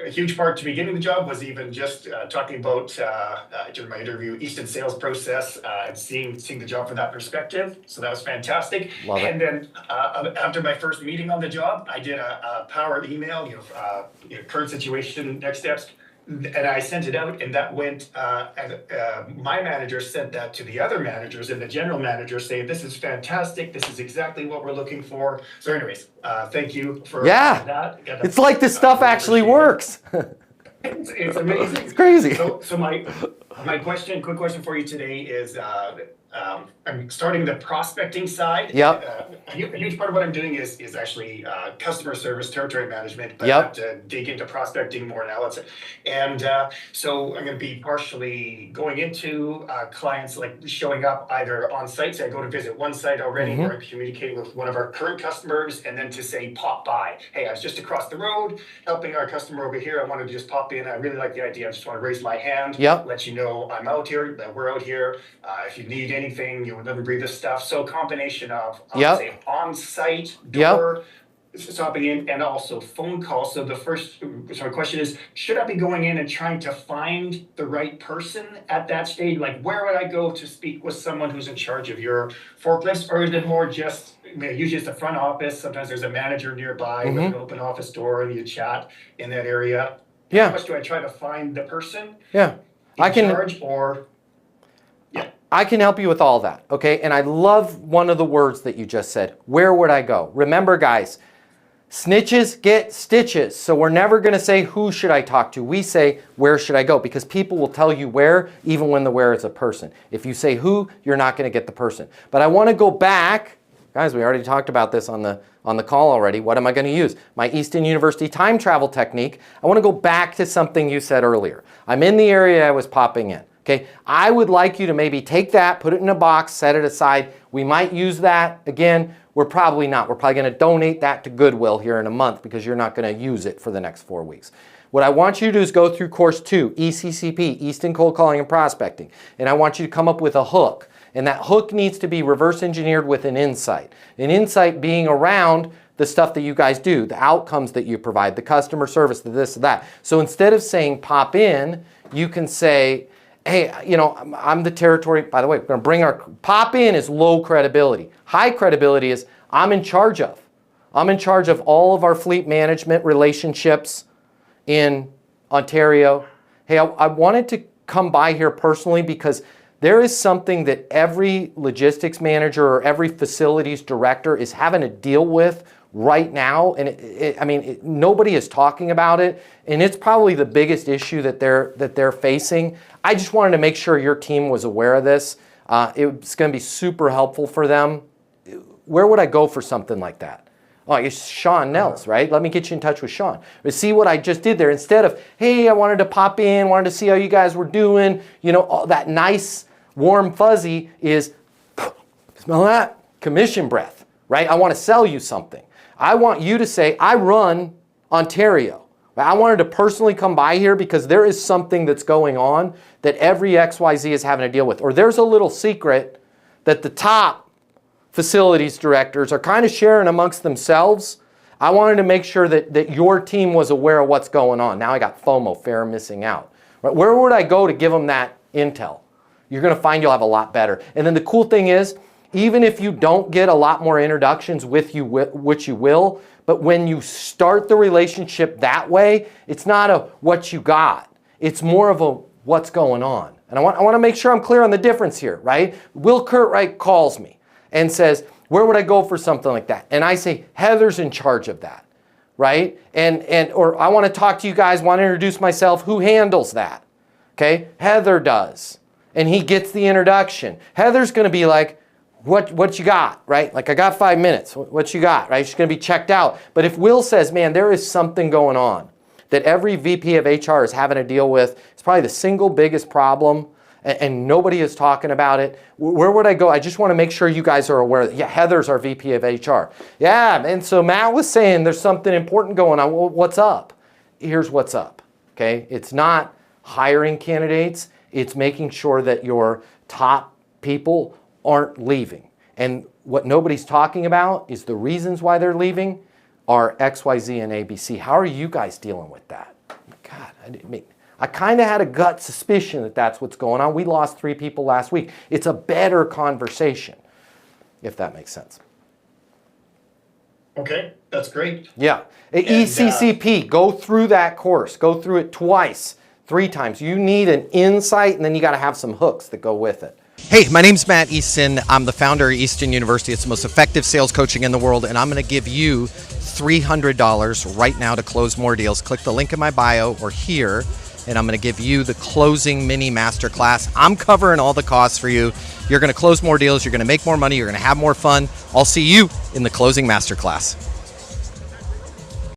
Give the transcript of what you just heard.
a huge part to beginning the job was even just talking about during my interview, Easton sales process and seeing the job from that perspective. So that was fantastic. Love it. And then after my first meeting on the job, I did a power email, current situation, next steps. And I sent it out, and that went, my manager sent that to the other managers, and the general manager saying, this is fantastic, this is exactly what we're looking for. So anyways, thank you for that. It's like this stuff actually works. It's amazing. It's crazy. So my quick question for you today is, I'm starting the prospecting side. Yep. A huge part of what I'm doing is actually customer service, territory management, but I have to dig into prospecting more now. So I'm going to be partially going into clients, like showing up either on site, say I go to visit one site already, or I'm communicating with one of our current customers, and then to say pop by. Hey, I was just across the road helping our customer over here. I wanted to just pop in. I really like the idea. I just want to raise my hand, let you know I'm out here, that we're out here. If you need anything, you will never breathe this stuff. So a combination of say on-site door stopping in and also phone calls. So the first question is, should I be going in and trying to find the right person at that stage? Like, where would I go to speak with someone who's in charge of your forklifts? Or is it more just, usually it's the front office. Sometimes there's a manager nearby with an open office door and you chat in that area. How much do I try to find the person in charge, or... I can help you with all that, okay? And I love one of the words that you just said. Where would I go? Remember, guys, snitches get stitches. So we're never going to say, who should I talk to? We say, where should I go? Because people will tell you where, even when the where is a person. If you say who, you're not going to get the person. But I want to go back. Guys, we already talked about this on the call already. What am I going to use? My Easton University time travel technique. I want to go back to something you said earlier. I'm in the area I was popping in. Okay, I would like you to maybe take that, put it in a box, set it aside. We might use that. Again, we're probably not. We're probably going to donate that to Goodwill here in a month because you're not going to use it for the next 4 weeks. What I want you to do is go through course 2, ECCP, Easton Cold Calling and Prospecting. And I want you to come up with a hook. And that hook needs to be reverse engineered with an insight. An insight being around the stuff that you guys do, the outcomes that you provide, the customer service, the this, that. So instead of saying pop in, you can say, hey, I'm the territory, by the way, we're going to bring our, pop in is low credibility. High credibility is I'm in charge of. I'm in charge of all of our fleet management relationships in Ontario. Hey, I wanted to come by here personally because there is something that every logistics manager or every facilities director is having to deal with right now, and nobody is talking about it, and it's probably the biggest issue that they're facing. I just wanted to make sure your team was aware of this. It's going to be super helpful for them. Where would I go for something like that? Oh, it's Sean Nels, right? Let me get you in touch with Sean. But see what I just did there? Instead of, hey, I wanted to pop in, wanted to see how you guys were doing, all that nice, warm, fuzzy is, smell that? Commission breath, right? I want to sell you something. I want you to say, I run Ontario. I wanted to personally come by here because there is something that's going on that every XYZ is having to deal with. Or there's a little secret that the top facilities directors are kind of sharing amongst themselves. I wanted to make sure that your team was aware of what's going on. Now I got FOMO, fear of missing out. Right? Where would I go to give them that intel? You're going to find you'll have a lot better. And then the cool thing is, even if you don't get a lot more introductions with you, which you will, but when you start the relationship that way, it's not a what you got. It's more of a what's going on. And I want to make sure I'm clear on the difference here, right? Will Curtright calls me and says, where would I go for something like that? And I say, Heather's in charge of that, right? Or I want to talk to you guys, want to introduce myself. Who handles that? Okay, Heather does. And he gets the introduction. Heather's going to be like, what you got, right? Like, I got 5 minutes. What you got, right? She's going to be checked out. But if Will says, man, there is something going on that every VP of HR is having to deal with, it's probably the single biggest problem, and nobody is talking about it. Where would I go? I just want to make sure you guys are aware that, yeah, Heather's our VP of HR. Yeah, and so Matt was saying there's something important going on. Well, what's up? Here's what's up, okay? It's not hiring candidates. It's making sure that your top people aren't leaving. And what nobody's talking about is the reasons why they're leaving are X, Y, Z, and ABC. How are you guys dealing with that? I kind of had a gut suspicion that that's what's going on. We lost 3 people last week. It's a better conversation, if that makes sense. Okay, that's great. Yeah. ECCP, go through that course. Go through it twice, 3 times. You need an insight, and then you got to have some hooks that go with it. Hey, my name's Matt Easton. I'm the founder of Easton University. It's the most effective sales coaching in the world, and I'm going to give you $300 right now to close more deals. Click the link in my bio or here, and I'm going to give you the closing mini masterclass. I'm covering all the costs for you. You're going to close more deals. You're going to make more money. You're going to have more fun. I'll see you in the closing masterclass.